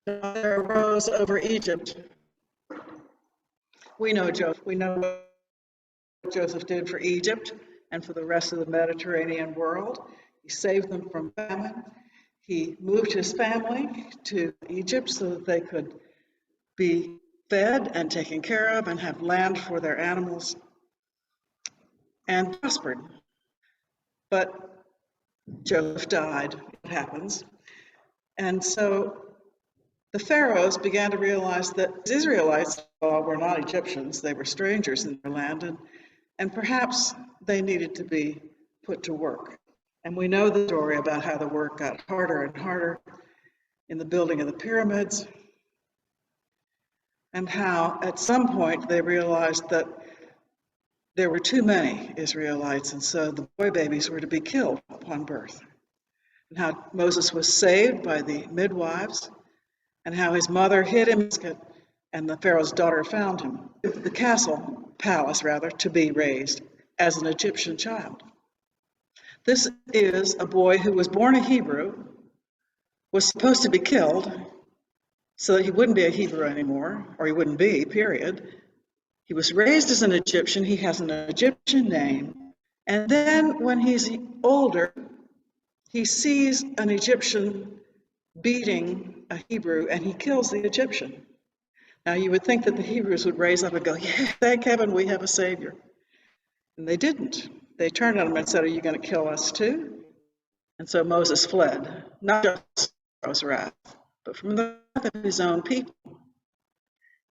There arose over Egypt. We know what Joseph did for Egypt and for the rest of the Mediterranean world. He saved them from famine. He moved his family to Egypt so that they could be fed and taken care of and have land for their animals, and prospered. But Joseph died, it happens. And so the pharaohs began to realize that the Israelites were not Egyptians, they were strangers in their land, and perhaps they needed to be put to work. And we know the story about how the work got harder and harder in the building of the pyramids, and how at some point they realized that there were too many Israelites, and so the boy babies were to be killed upon birth. And how Moses was saved by the midwives, and how his mother hid him, and the Pharaoh's daughter found him, the palace rather, to be raised as an Egyptian child. This is a boy who was born a Hebrew, was supposed to be killed so that he wouldn't be a Hebrew anymore, or he wouldn't be, period. He was raised as an Egyptian, he has an Egyptian name, and then when he's older, he sees an Egyptian beating a Hebrew, and he kills the Egyptian. Now you would think that the Hebrews would raise up and go, yeah, thank heaven we have a savior. And they didn't. They turned on him and said, are you going to kill us too? And so Moses fled, not just Pharaoh's wrath, but from the wrath of his own people.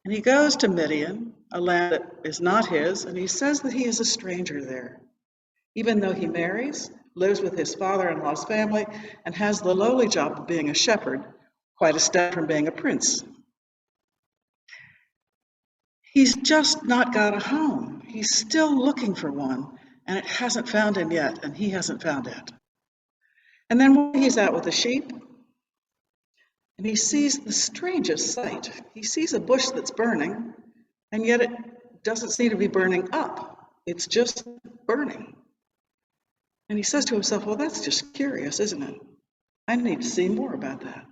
And he goes to Midian, a land that is not his, and he says that he is a stranger there, even though he marries, lives with his father-in-law's family, and has the lowly job of being a shepherd, quite a step from being a prince. He's just not got a home. He's still looking for one, and it hasn't found him yet, and he hasn't found it. And then one day he's out with the sheep, and he sees the strangest sight. He sees a bush that's burning, and yet it doesn't seem to be burning up. It's just burning. And he says to himself, well, that's just curious, isn't it? I need to see more about that.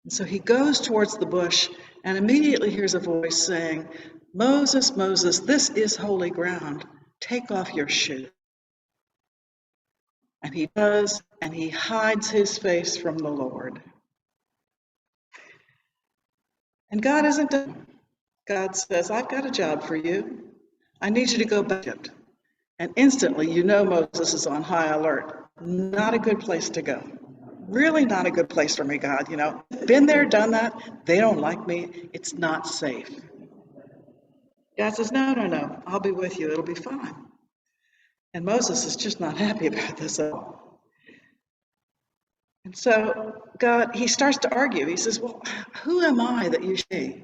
And so he goes towards the bush and immediately hears a voice saying, Moses, Moses, this is holy ground. Take off your shoe. And he does, and he hides his face from the Lord. And God isn't done. God says, I've got a job for you. I need you to go back to Egypt. And instantly, you know Moses is on high alert. Not a good place to go. Really not a good place for me, God. You know, been there, done that. They don't like me. It's not safe. God says, no. I'll be with you. It'll be fine. And Moses is just not happy about this at all. And so God, he starts to argue. He says, well, who am I that you should be?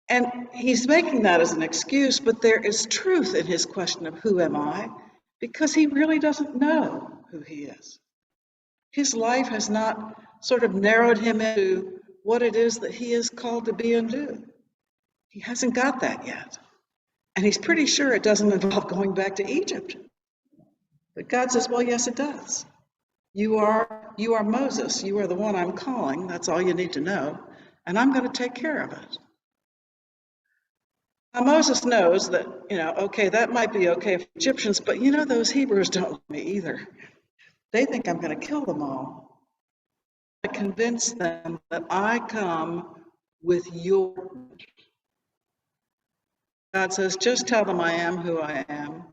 And he's making that as an excuse, but there is truth in his question of who am I, because he really doesn't know who he is. His life has not sort of narrowed him into what it is that he is called to be and do. He hasn't got that yet. And he's pretty sure it doesn't involve going back to Egypt. But God says, well, yes, it does. You are Moses. You are the one I'm calling. That's all you need to know. And I'm going to take care of it. Now, Moses knows that, okay, that might be okay for Egyptians, but those Hebrews don't love me either. They think I'm going to kill them all. I convince them that I come with your. God says, just tell them I am who I am.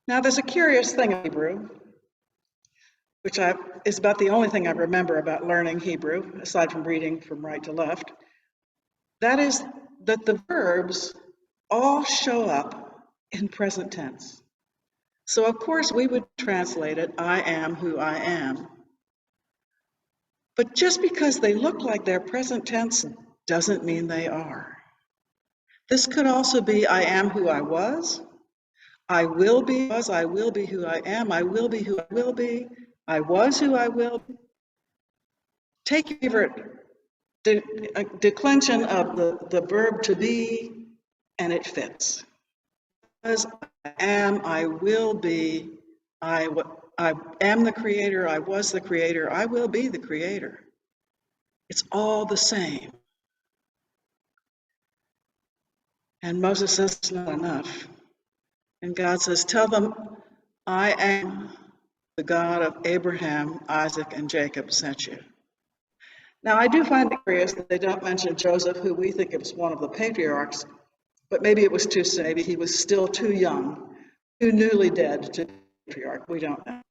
Now, there's a curious thing in Hebrew, which is about the only thing I remember about learning Hebrew, aside from reading from right to left. That is that the verbs all show up in present tense. So, of course, we would translate it, I am who I am. But just because they look like they're present tense doesn't mean they are. This could also be, I am who I was. I will be who I am. I will be who I will be. I was who I will be. Take your favorite declension of the verb to be, and it fits. As I am, I will be, I I am the creator, I was the creator, I will be the creator. It's all the same. And Moses says it's not enough. And God says, tell them, I am the God of Abraham, Isaac, and Jacob sent you. Now, I do find it curious that they don't mention Joseph, who we think is one of the patriarchs, but maybe it was too soon. Maybe he was still too young, too newly dead to be patriarch. We don't know.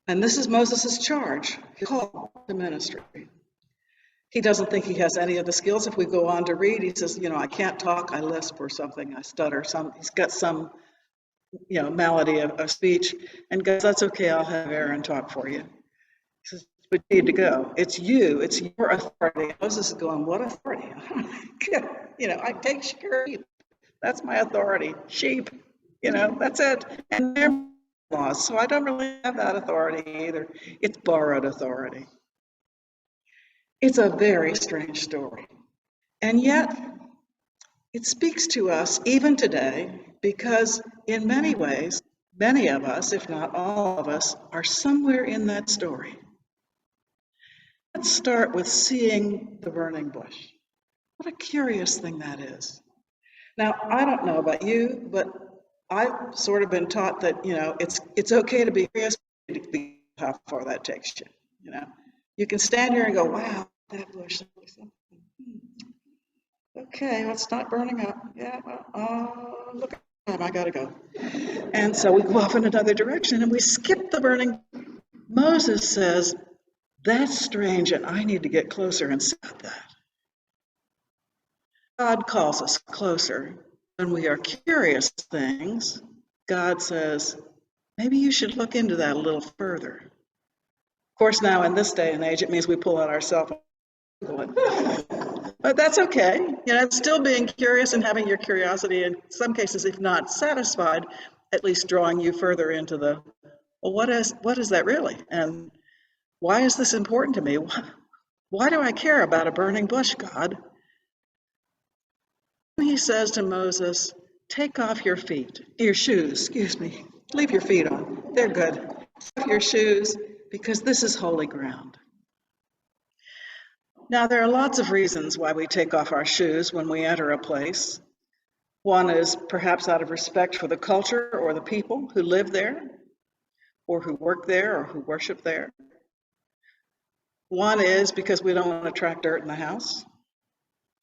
And this is Moses' charge, his call to ministry. He doesn't think he has any of the skills. If we go on to read, he says, I can't talk, I lisp or something, I stutter. He's got some, malady of speech. And God, that's okay, I'll have Aaron talk for you. He says, but you need to go. It's you, it's your authority. Moses is going, what authority? I take sheep. That's my authority. Sheep, that's it. And they're laws, so I don't really have that authority either. It's borrowed authority. It's a very strange story. And yet, it speaks to us even today because in many ways, many of us, if not all of us, are somewhere in that story. Let's start with seeing the burning bush. What a curious thing that is. Now, I don't know about you, but I've sort of been taught that, it's okay to be curious, how far that takes you, You can stand here and go, wow, that bush, okay, well, it's not burning up. Yeah, well, look at that, I gotta go. And so we go off in another direction and we skip the burning. Moses says, that's strange and I need to get closer and see that. God calls us closer when we are curious things. God says, maybe you should look into that a little further. Of course, now in this day and age, it means we pull out our cell phone. But that's okay. It's still being curious and having your curiosity, in some cases, if not satisfied, at least drawing you further into the, well, what is that really? And why is this important to me? Why do I care about a burning bush, God? He says to Moses, take off your shoes, leave your feet on, they're good. Take off your shoes because this is holy ground. Now, there are lots of reasons why we take off our shoes when we enter a place. One is perhaps out of respect for the culture or the people who live there, or who work there, or who worship there. One is because we don't want to attract dirt in the house.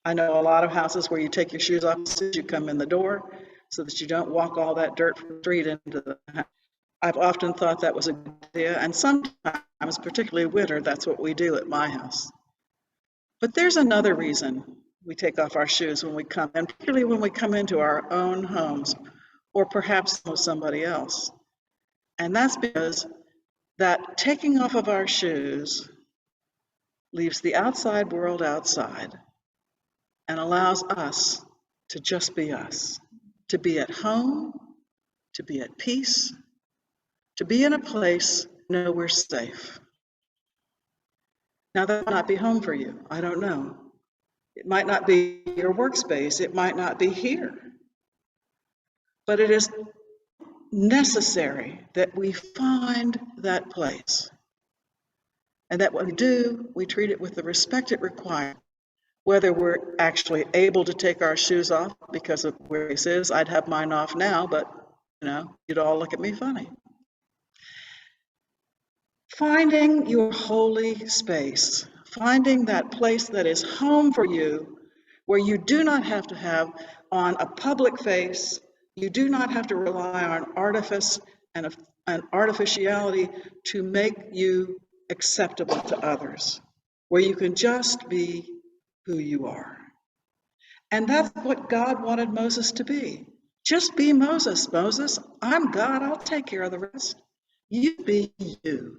I know a lot of houses where you take your shoes off as you come in the door so that you don't walk all that dirt from the street into the house. I've often thought that was a good idea, and sometimes, particularly winter, that's what we do at my house. But there's another reason we take off our shoes when we come, and particularly when we come into our own homes, or perhaps somebody else. And that's because that taking off of our shoes leaves the outside world outside and allows us to just be us, to be at home, to be at peace, to be in a place where we're safe. Now, that might not be home for you. I don't know. It might not be your workspace. It might not be here. But it is necessary that we find that place. And that when we do, we treat it with the respect it requires. Whether we're actually able to take our shoes off because of where this is, I'd have mine off now, but you'd all look at me funny. Finding your holy space, finding that place that is home for you, where you do not have to have on a public face, you do not have to rely on artifice and artificiality to make you acceptable to others, where you can just be who you are. And that's what God wanted Moses to be. Just be Moses. Moses, I'm God, I'll take care of the rest. You be you.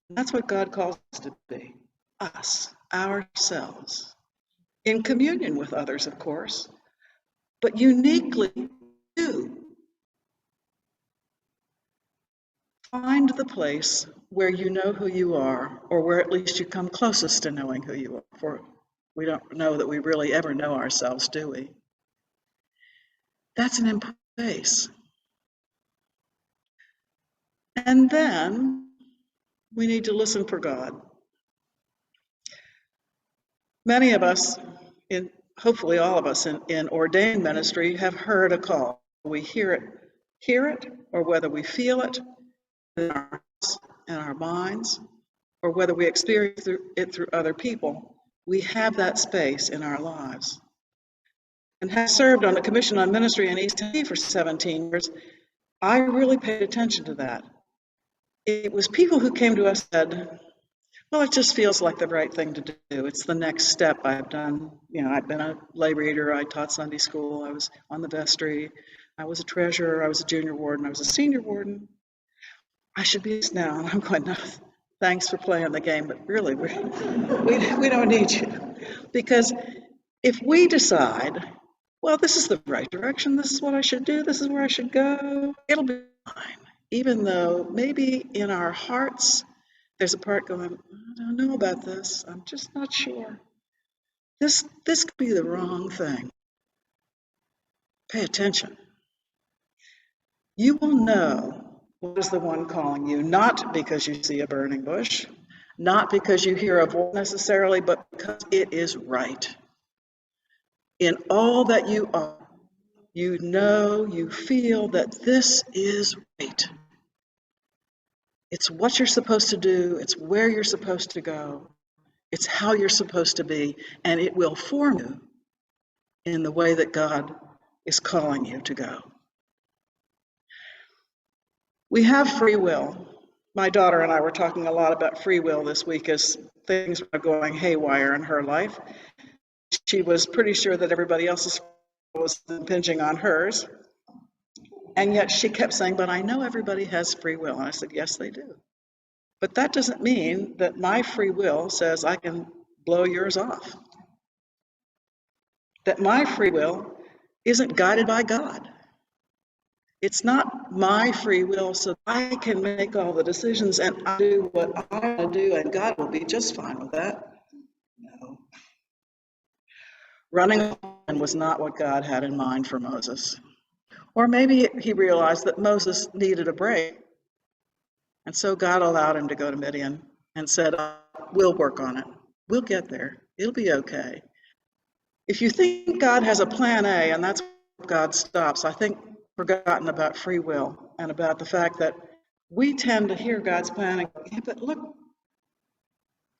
That's what God calls us to be, us, ourselves, in communion with others, of course, but uniquely you. Find the place where you know who you are, or where at least you come closest to knowing who you are, for we don't know that we really ever know ourselves, do we? That's an important place. And then we need to listen for God. Many of us, hopefully all of us in ordained ministry, have heard a call. We hear it, or whether we feel it in our hearts and our minds, or whether we experience it through other people, we have that space in our lives. And have served on the Commission on Ministry in East Tennessee for 17 years, I really paid attention to that. It was people who came to us and said, well, it just feels like the right thing to do. It's the next step I've done. I've been a lay reader, I taught Sunday school, I was on the vestry, I was a treasurer, I was a junior warden, I was a senior warden. I should be this now. And I'm going, no, thanks for playing the game, but really, we don't need you. Because if we decide, well, this is the right direction, this is what I should do, this is where I should go, it'll be fine. Even though maybe in our hearts, there's a part going, I don't know about this, I'm just not sure. This could be the wrong thing. Pay attention. You will know what is the one calling you, not because you see a burning bush, not because you hear a voice necessarily, but because it is right. In all that you are, you know, you feel that this is right. It's what you're supposed to do, it's where you're supposed to go, it's how you're supposed to be, and it will form you in the way that God is calling you to go. We have free will. My daughter and I were talking a lot about free will this week as things were going haywire in her life. She was pretty sure that everybody else's was impinging on hers. And yet she kept saying, but I know everybody has free will. And I said, yes, they do. But that doesn't mean that my free will says I can blow yours off. That my free will isn't guided by God. It's not my free will so I can make all the decisions and I do what I want to do and God will be just fine with that. No. Running was not what God had in mind for Moses. Or maybe he realized that Moses needed a break. And so God allowed him to go to Midian and said, we'll work on it. We'll get there. It'll be okay. If you think God has a plan A and that's where God stops, I think we've forgotten about free will and about the fact that we tend to hear God's plan and go, yeah, but look,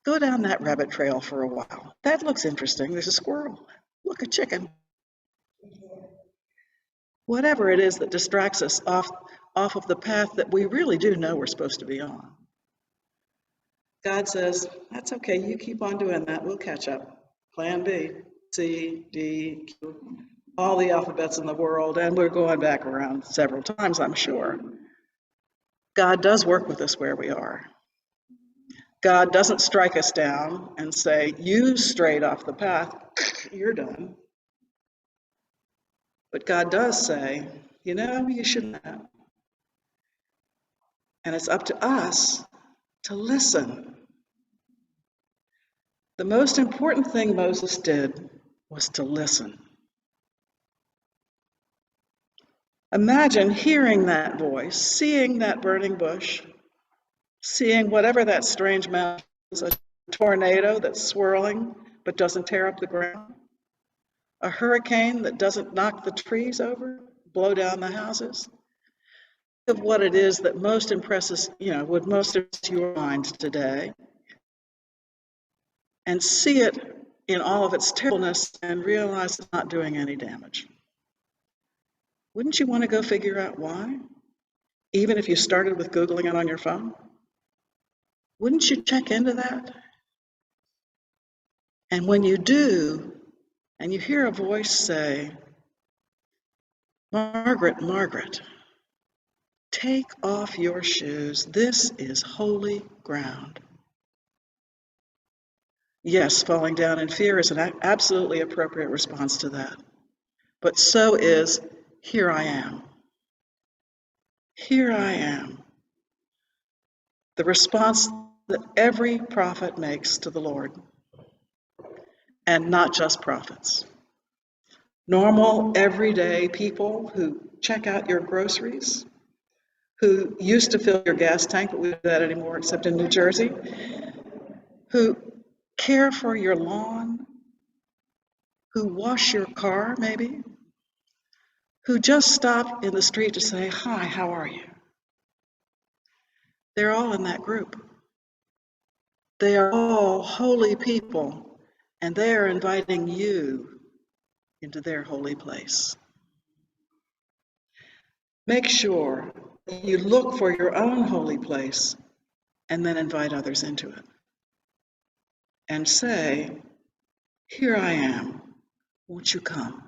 go down that rabbit trail for a while. That looks interesting. There's a squirrel. Look, a chicken. Whatever it is that distracts us off of the path that we really do know we're supposed to be on. God says, that's okay, you keep on doing that, we'll catch up. Plan B, C, D, Q, all the alphabets in the world, and we're going back around several times, I'm sure. God does work with us where we are. God doesn't strike us down and say, you strayed off the path, you're done. But God does say, you know, you shouldn't have. And it's up to us to listen. The most important thing Moses did was to listen. Imagine hearing that voice, seeing that burning bush, seeing whatever that strange mountain is, a tornado that's swirling but doesn't tear up the ground, a hurricane that doesn't knock the trees over, blow down the houses. Think of what it is that most impresses, would most impress your mind today, and see it in all of its terribleness and realize it's not doing any damage. Wouldn't you want to go figure out why? Even if you started with Googling it on your phone? Wouldn't you check into that? And when you do, and you hear a voice say, Margaret, Margaret, take off your shoes. This is holy ground. Yes, falling down in fear is an absolutely appropriate response to that. But so is, here I am. Here I am. The response that every prophet makes to the Lord. And not just prophets. Normal, everyday people who check out your groceries, who used to fill your gas tank, but we don't do that anymore except in New Jersey, who care for your lawn, who wash your car maybe, who just stop in the street to say, "Hi, how are you?" They're all in that group. They are all holy people, and they are inviting you into their holy place. Make sure you look for your own holy place and then invite others into it. And say, "Here I am. Won't you come?"